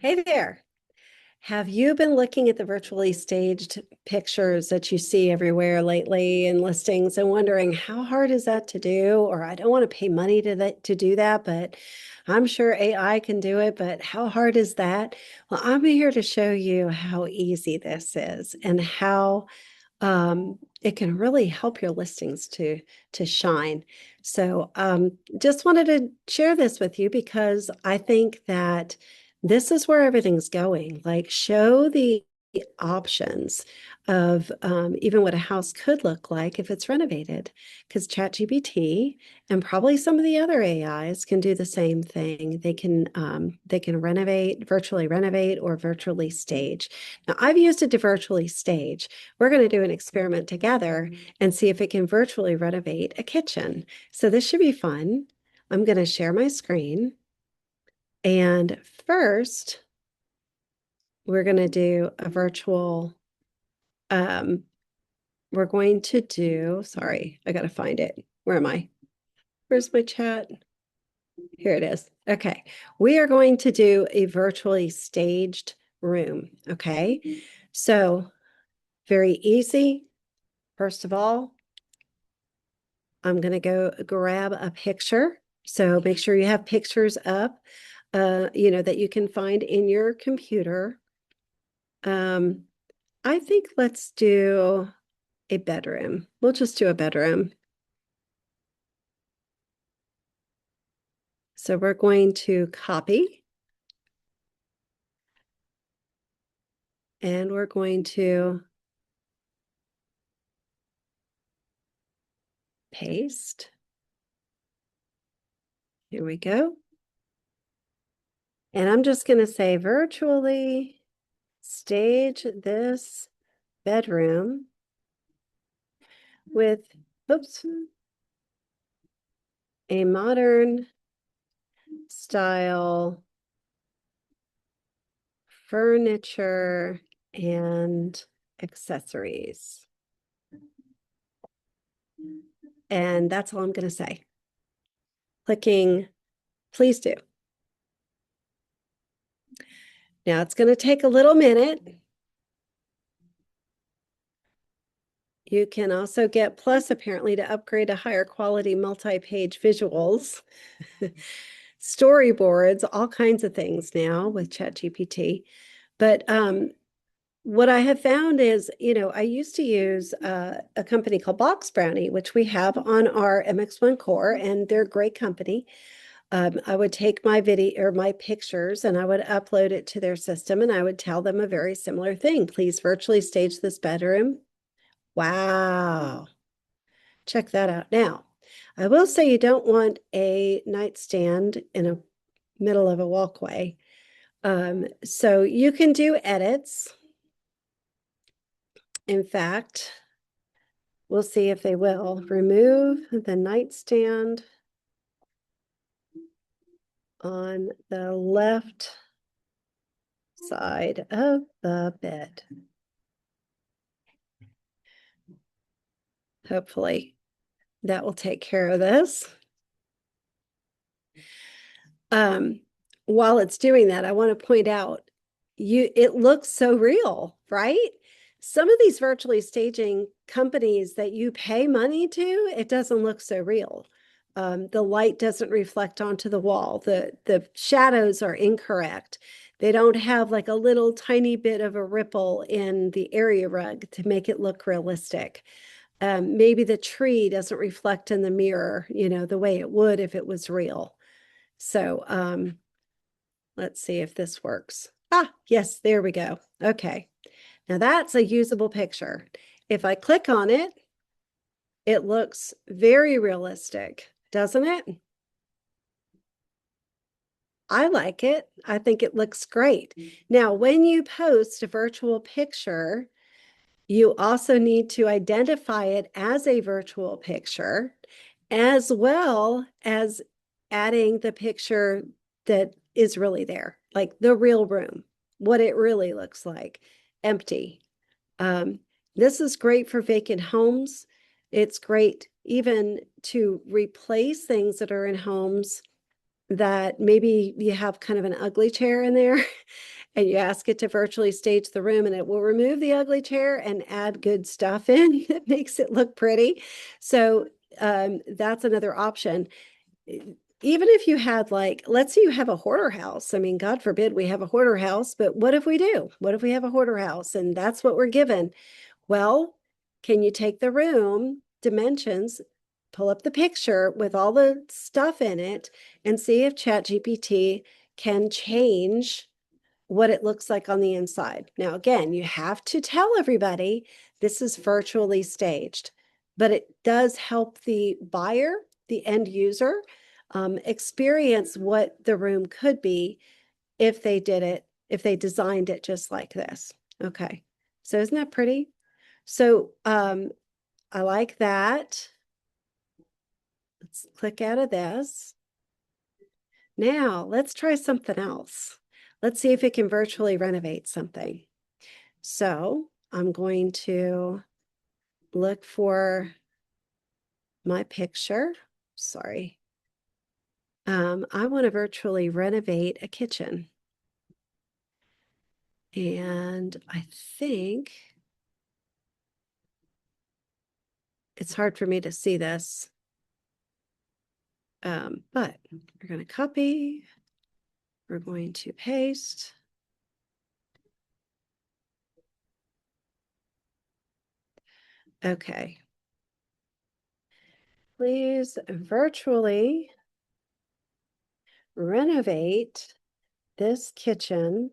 Hey there. Have you been looking at the virtually staged pictures that you see everywhere lately in listings and wondering how hard is that to do? Or I don't want to pay money to do that, but I'm sure AI can do it, but how hard is that? Well, I'm here to show you how easy this is and how it can really help your listings to shine. So just wanted to share this with you because I think that this is where everything's going. Like show the options of even what a house could look like if it's renovated. Because ChatGPT and probably some of the other AIs can do the same thing. They can renovate, virtually renovate, or virtually stage. Now I've used it to virtually stage. We're going to do an experiment together and see if it can virtually renovate a kitchen. So this should be fun. I'm going to share my screen. And first, we're going to do a virtual, um, we're going to do, sorry, I got to find it. Where am I? Where's my chat? Here it is. Okay. We are going to do a virtually staged room. Okay. So very easy. First of all, I'm going to go grab a picture. So make sure you have pictures up, that you can find in your computer. I think let's do a bedroom. We'll just do a bedroom. So we're going to copy and we're going to paste. Here we go. And I'm just going to say virtually stage this bedroom with, oops, a modern style furniture and accessories. And that's all I'm going to say. Clicking, please do. Now it's going to take a little minute. You can also get Plus apparently to upgrade to higher quality multi-page visuals, storyboards, all kinds of things now with ChatGPT. But what I have found is, I used to use a company called Box Brownie, which we have on our MX1 Core, and they're a great company. I would take my video or my pictures and I would upload it to their system and I would tell them a very similar thing. Please virtually stage this bedroom. Wow. Check that out. Now, I will say you don't want a nightstand in a middle of a walkway. So you can do edits. In fact, we'll see if they will. Remove the nightstand on the left side of the bed. Hopefully that will take care of this. While it's doing that, I want to point out it looks so real, right? Some of these virtually staging companies that you pay money to, it doesn't look so real. The light doesn't reflect onto the wall. The shadows are incorrect. They don't have like a little tiny bit of a ripple in the area rug to make it look realistic. Maybe the tree doesn't reflect in the mirror, the way it would if it was real. So let's see if this works. Ah, yes, there we go. Okay. Now that's a usable picture. If I click on it, it looks very realistic, doesn't it? I like it. I think it looks great. Now, when you post a virtual picture, you also need to identify it as a virtual picture, as well as adding the picture that is really there, like the real room, what it really looks like, empty. This is great for vacant homes. It's great even to replace things that are in homes that maybe you have kind of an ugly chair in there and you ask it to virtually stage the room and it will remove the ugly chair and add good stuff in that makes it look pretty. So that's another option. Even if you had like, let's say you have a hoarder house. I mean, God forbid we have a hoarder house, but what if we do? What if we have a hoarder house and that's what we're given? Well, can you take the room dimensions, pull up the picture with all the stuff in it, and see if ChatGPT can change what it looks like on the inside? Now, again, you have to tell everybody this is virtually staged, but it does help the buyer, the end user, experience what the room could be if they did it, if they designed it just like this. Okay. So isn't that pretty? So I like that. Let's click out of this. Now let's try something else. Let's see if it can virtually renovate something. So I'm going to look for my picture. Sorry. I want to virtually renovate a kitchen. And I think it's hard for me to see this. But we're going to copy. We're going to paste. Okay. Please virtually renovate this kitchen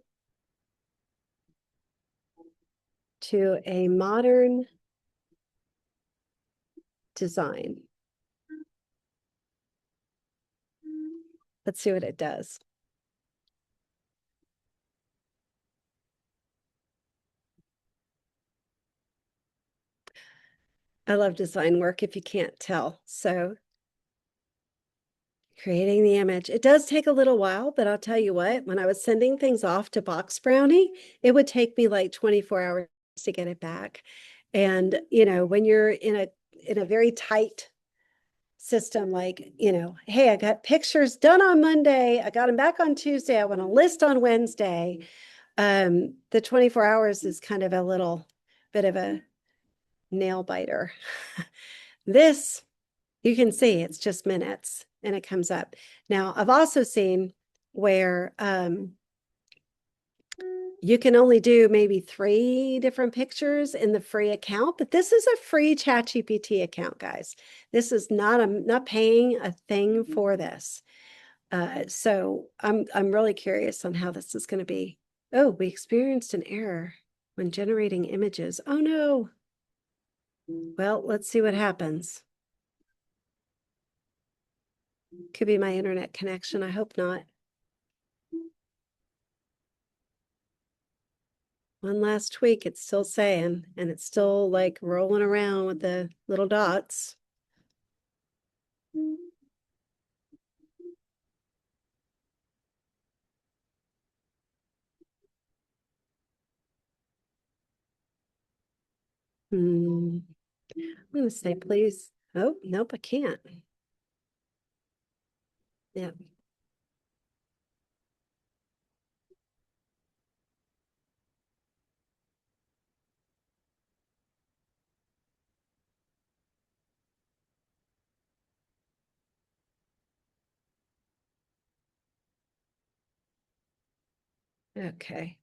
to a modern design. Let's see what it does. I love design work if you can't tell. So creating the image. It does take a little while, but I'll tell you what, when I was sending things off to Box Brownie, it would take me like 24 hours to get it back. And, you know, when you're in a very tight system, like, you know, hey, I got pictures done on Monday, I got them back on Tuesday, I want a list on Wednesday. The 24 hours is kind of a little bit of a nail biter. This, you can see it's just minutes and it comes up. Now, I've also seen where you can only do maybe 3 different pictures in the free account, but this is a free ChatGPT account, guys. This is not paying a thing for this. So I'm really curious on how this is going to be. Oh, we experienced an error when generating images. Oh no. Well, let's see what happens. Could be my internet connection. I hope not. One last tweak, it's still saying, and it's still like rolling around with the little dots. I'm going to say, please. Oh, nope, I can't. Yeah. Okay.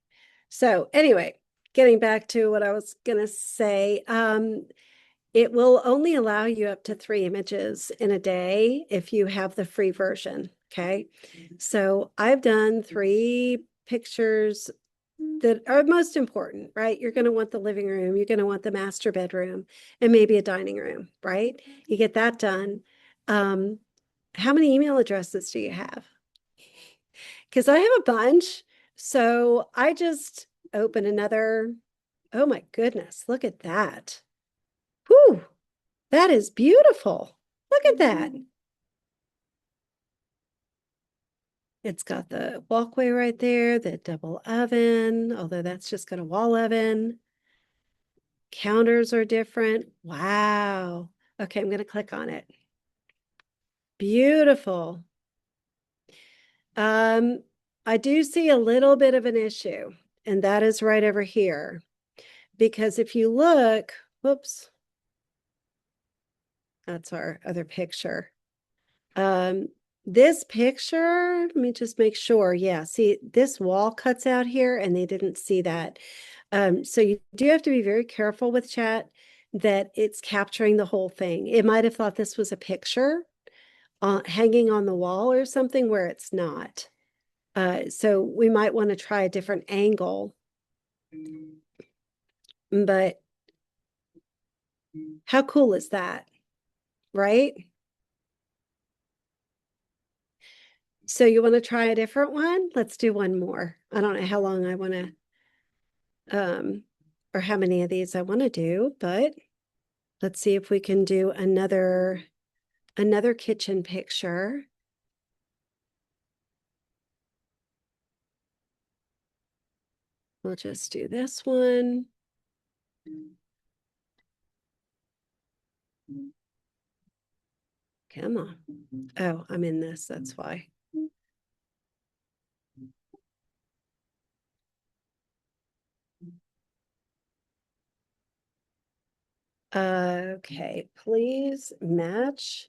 So anyway, getting back to what I was going to say, it will only allow you up to 3 images in a day if you have the free version. Okay. So I've done 3 pictures that are most important, right? You're going to want the living room, you're going to want the master bedroom, and maybe a dining room, right? You get that done. How many email addresses do you have? Because I have a bunch. So I just open another. Oh my goodness, look at that. Whew, that is beautiful. Look at that. It's got the walkway right there, the double oven, although that's just got a wall oven. Counters are different. Wow. Okay, I'm going to click on it. Beautiful. Um, I do see a little bit of an issue, and that is right over here. Because if you look, whoops, that's our other picture. Um, this picture, let me just make sure. Yeah, see, this wall cuts out here, and they didn't see that. So you do have to be very careful with chat that it's capturing the whole thing. It might have thought this was a picture hanging on the wall or something where it's not. So we might want to try a different angle. But how cool is that, right? So you want to try a different one? Let's do one more. I don't know how long I want to, or how many of these I want to do, but let's see if we can do another kitchen picture. We'll just do this one. Come on. Oh, I'm in this, that's why. Okay, please match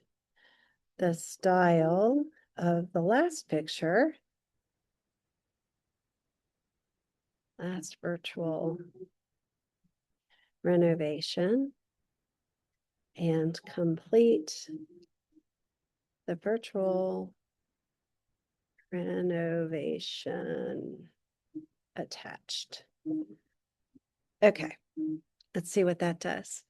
the style of the last picture. Last virtual renovation and complete the virtual renovation attached. Okay, let's see what that does.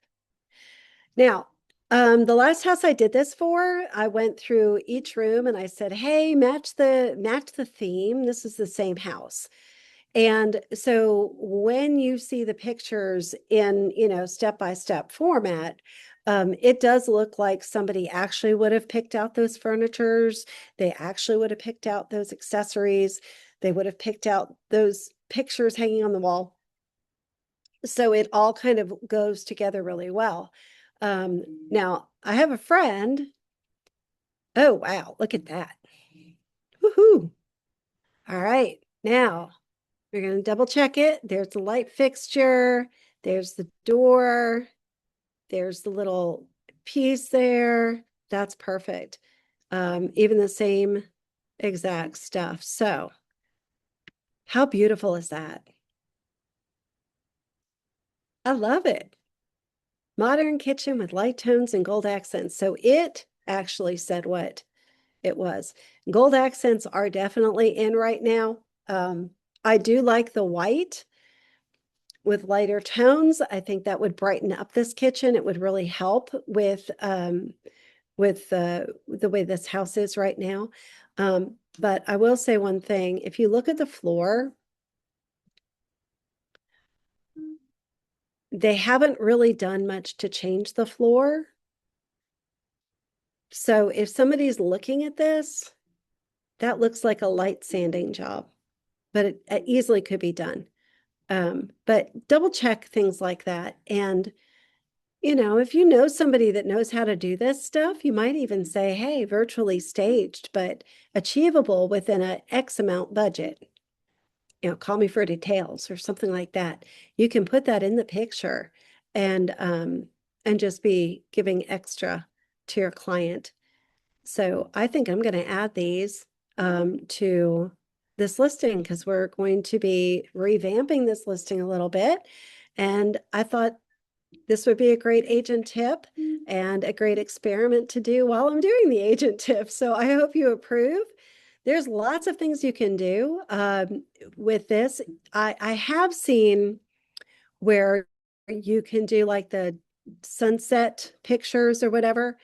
Now, the last house I did this for, I went through each room and I said, hey, match the theme. This is the same house. And so when you see the pictures in, step-by-step format, it does look like somebody actually would have picked out those furnitures. They actually would have picked out those accessories. They would have picked out those pictures hanging on the wall. So it all kind of goes together really well. Now, I have a friend. Oh, wow, look at that. Woohoo. All right, now we're going to double check it. There's the light fixture. There's the door. There's the little piece there. That's perfect. Even the same exact stuff. So how beautiful is that? I love it. Modern kitchen with light tones and gold accents. So it actually said what it was. Gold accents are definitely in right now. I do like the white with lighter tones. I think that would brighten up this kitchen. It would really help with the way this house is right now. But I will say one thing, if you look at the floor, they haven't really done much to change the floor. So if somebody's looking at this, that looks like a light sanding job, but it easily could be done. But double check things like that. And, if you know somebody that knows how to do this stuff, you might even say, hey, virtually staged, but achievable within a X amount budget. Call me for details or something like that. You can put that in the picture and just be giving extra to your client. So I think I'm going to add these to this listing because we're going to be revamping this listing a little bit. And I thought this would be a great agent tip and a great experiment to do while I'm doing the agent tip. So I hope you approve. There's lots of things you can do with this. I have seen where you can do like the sunset pictures or whatever.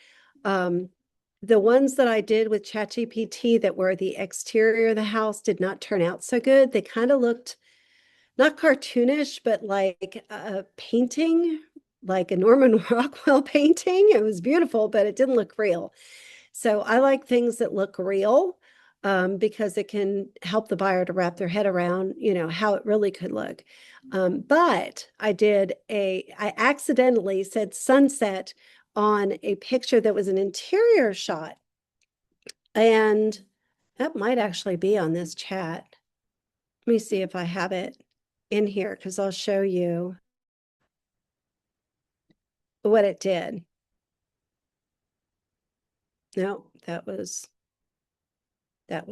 The ones that I did with ChatGPT that were the exterior of the house did not turn out so good. They kind of looked not cartoonish, but like a painting, like a Norman Rockwell painting. It was beautiful, but it didn't look real. So I like things that look real because it can help the buyer to wrap their head around, how it really could look. But I accidentally said sunset on a picture that was an interior shot. And That might actually be on this chat. Let me see if I have it in here because I'll show you what it did. No, that was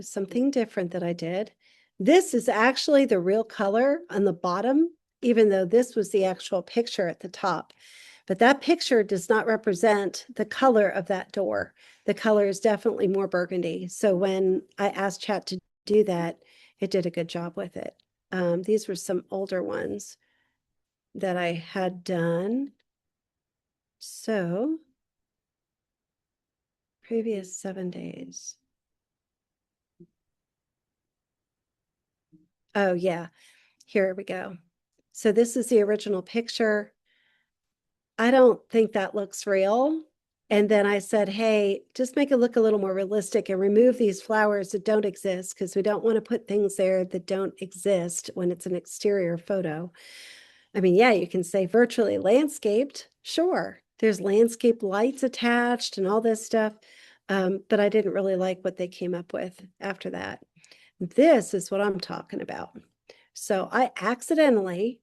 something different that I did. This is actually the real color on the bottom, even though this was the actual picture at the top. But that picture does not represent the color of that door. The color is definitely more burgundy. So when I asked Chat to do that, it did a good job with it. These were some older ones that I had done. So previous 7 days. Oh, yeah. Here we go. So this is the original picture. I don't think that looks real. And then I said, hey, just make it look a little more realistic and remove these flowers that don't exist because we don't want to put things there that don't exist when it's an exterior photo. I mean, yeah, you can say virtually landscaped. Sure. There's landscape lights attached and all this stuff. But I didn't really like what they came up with after that. This is what I'm talking about. So I accidentally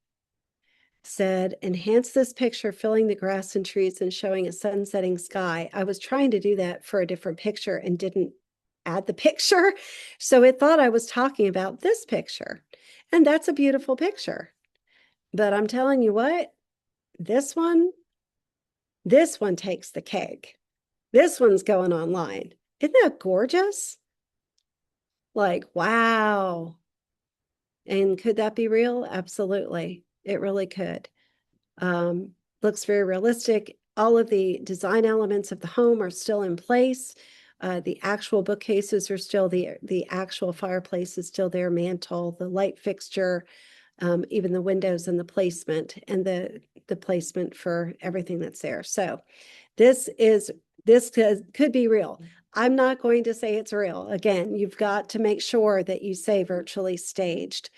said, enhance this picture, filling the grass and trees and showing a sun-setting sky. I was trying to do that for a different picture and didn't add the picture. So it thought I was talking about this picture. And that's a beautiful picture. But I'm telling you what, this one takes the cake. This one's going online. Isn't that gorgeous? Like, wow. And could that be real? Absolutely. It really could. Um, Looks very realistic. All of the design elements of the home are still in place. The actual bookcases are still the actual fireplace is still there, mantle, the light fixture, even the windows and the placement and the placement for everything that's there. So this could be real. I'm not going to say it's real. Again, you've got to make sure that you say virtually staged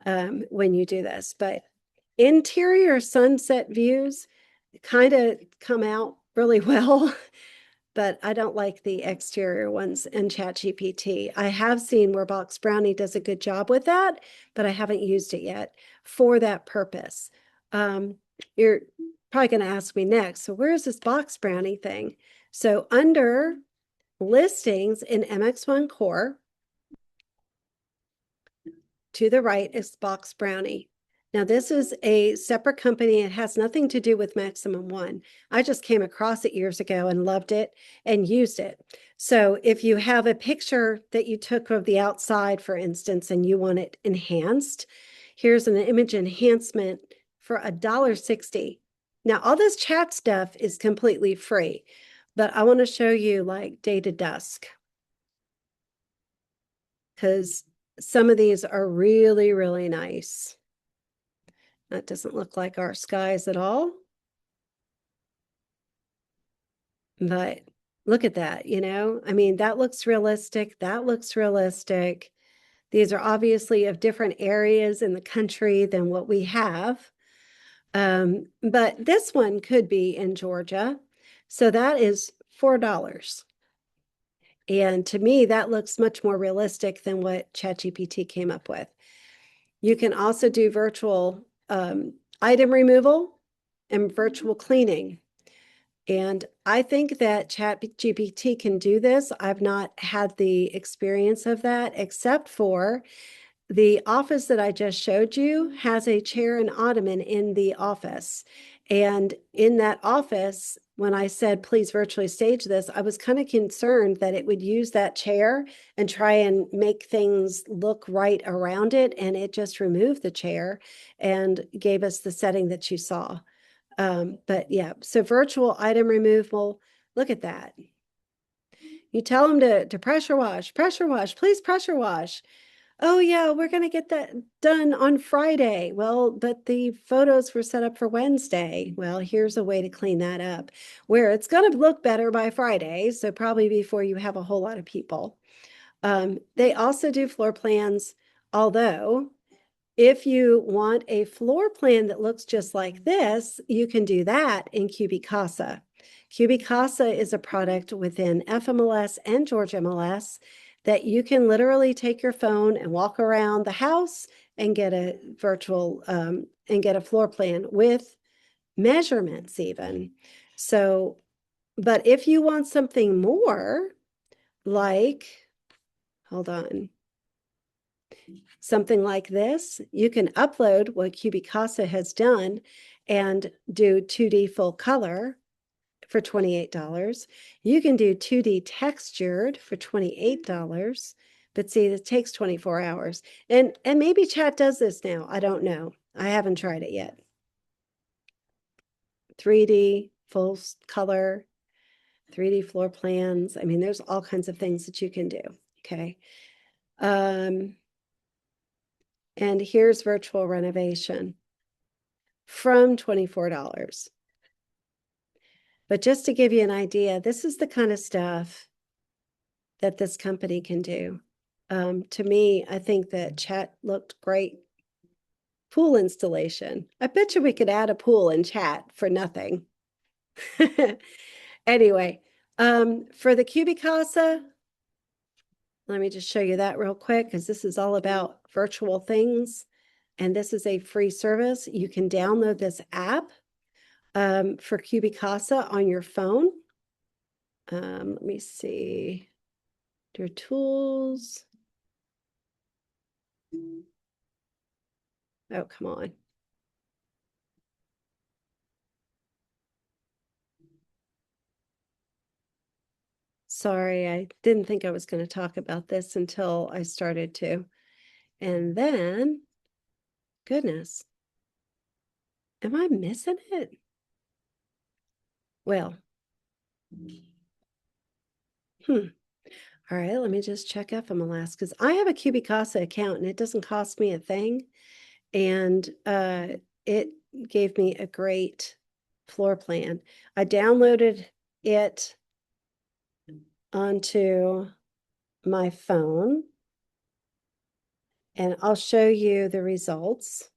when you do this. But interior sunset views kind of come out really well, but I don't like the exterior ones in ChatGPT. I have seen where Box Brownie does a good job with that, but I haven't used it yet for that purpose. You're probably going to ask me next, so where's this Box Brownie thing? So under listings in MX1 Core, to the right is Box Brownie. Now, this is a separate company. It has nothing to do with Maximum One. I just came across it years ago and loved it and used it. So if you have a picture that you took of the outside, for instance, and you want it enhanced, here's an image enhancement for $1.60. Now, all this chat stuff is completely free, but I want to show you like day to dusk because some of these are really, really nice. That doesn't look like our skies at all. But look at that, you know? I mean, that looks realistic. That looks realistic. These are obviously of different areas in the country than what we have. But this one could be in Georgia. So that is $4. And to me, that looks much more realistic than what ChatGPT came up with. You can also do virtual item removal and virtual cleaning. And I think that ChatGPT can do this. I've not had the experience of that, except for the office that I just showed you has a chair and ottoman in the office. And in that office, when I said, please virtually stage this, I was kind of concerned that it would use that chair and try and make things look right around it. And it just removed the chair and gave us the setting that you saw. But yeah, so virtual item removal, look at that. You tell them to pressure wash, please pressure wash. Oh yeah, we're going to get that done on Friday. Well, but the photos were set up for Wednesday. Well, here's a way to clean that up where it's going to look better by Friday. So probably before you have a whole lot of people. They also do floor plans, although if you want a floor plan that looks just like this, you can do that in Cubicasa. Cubicasa is a product within FMLS and Georgia MLS that you can literally take your phone and walk around the house and get a virtual and get a floor plan with measurements even. So, but if you want something more, like, hold on, something like this, you can upload what Cubicasa has done and do 2D full color for $28. You can do 2D textured for $28. But see, it takes 24 hours. And maybe chat does this now. I don't know. I haven't tried it yet. 3D full color, 3D floor plans. I mean, there's all kinds of things that you can do. Okay. And here's virtual renovation from $24. But just to give you an idea, this is the kind of stuff that this company can do. To me, I think that chat looked great. Pool installation. I bet you we could add a pool in chat for nothing. Anyway, for the Cubicasa, let me just show you that real quick because this is all about virtual things. And this is a free service. You can download this app for Cubicasa on your phone. Let me see. Your tools. Oh, come on. Sorry, I didn't think I was going to talk about this until I started to. And then, goodness, am I missing it? Well, all right, let me just check FMLS because I have a Cubicasa account and it doesn't cost me a thing. And it gave me a great floor plan. I downloaded it onto my phone and I'll show you the results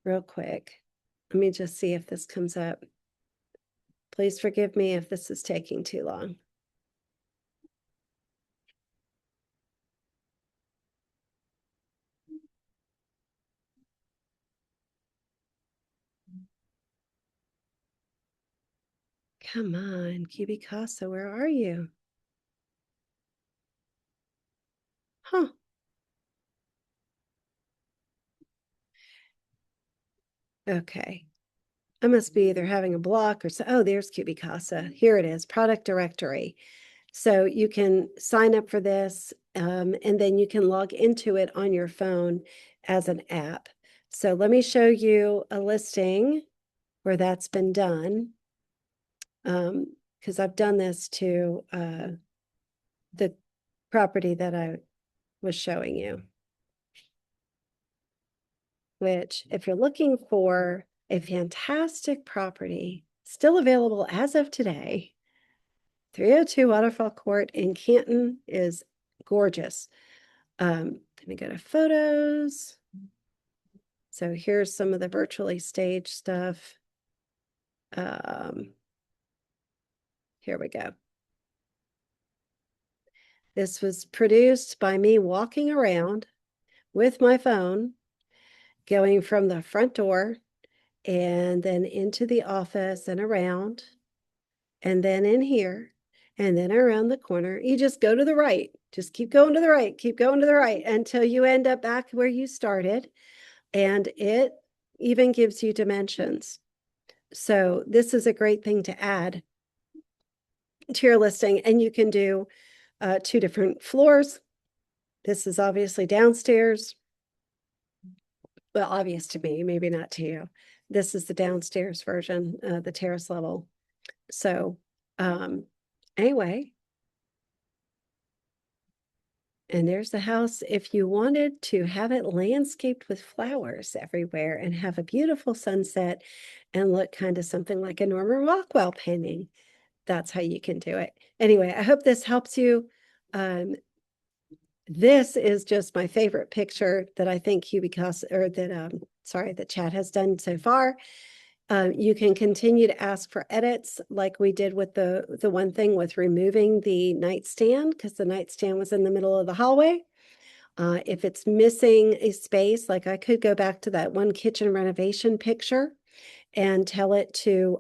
real quick. Let me just see if this comes up. Please forgive me if this is taking too long. Come on, Cubicasa, where are you? Huh. Okay. I must be either having a block or so. Oh, there's Cubicasa. Here it is, product directory. So you can sign up for this and then you can log into it on your phone as an app. So let me show you a listing where that's been done. Because I've done this to the property that I was showing you. Which, if you're looking for a fantastic property, still available as of today, 302 Waterfall Court in Canton is gorgeous. Let me go to photos. So here's some of the virtually staged stuff. Here we go. This was produced by me walking around with my phone, going from the front door and then into the office and around, and then in here, and then around the corner. You just go to the right. Just keep going to the right, keep going to the right until you end up back where you started. And it even gives you dimensions. So this is a great thing to add to your listing. And you can do 2 different floors. This is obviously downstairs. Well, obvious to me, maybe not to you. This is the downstairs version, the terrace level. So anyway, and there's the house. If you wanted to have it landscaped with flowers everywhere and have a beautiful sunset and look kind of something like a Norman Rockwell painting, that's how you can do it. Anyway, I hope this helps you. This is just my favorite picture that I think Cubicasa, or that, sorry, that chat has done so far. You can continue to ask for edits like we did with the one thing with removing the nightstand because the nightstand was in the middle of the hallway. If it's missing a space, like I could go back to that one kitchen renovation picture and tell it to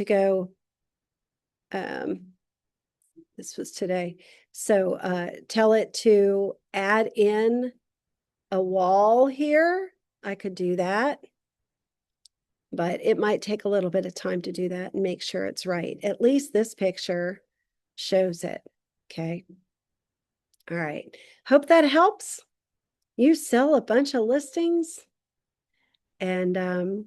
go. This was today. So tell it to add in a wall here. I could do that, but it might take a little bit of time to do that and make sure it's right. At least this picture shows it. Okay. All right. Hope that helps. You sell a bunch of listings and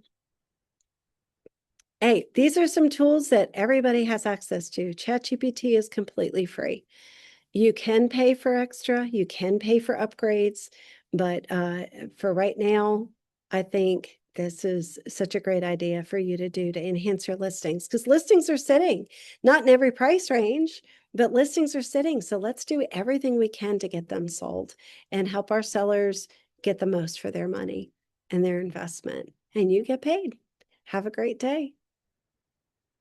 hey, these are some tools that everybody has access to. ChatGPT is completely free. You can pay for extra, you can pay for upgrades, but for right now, I think this is such a great idea for you to do to enhance your listings because listings are sitting, not in every price range, but listings are sitting. So let's do everything we can to get them sold and help our sellers get the most for their money and their investment. And you get paid. Have a great day.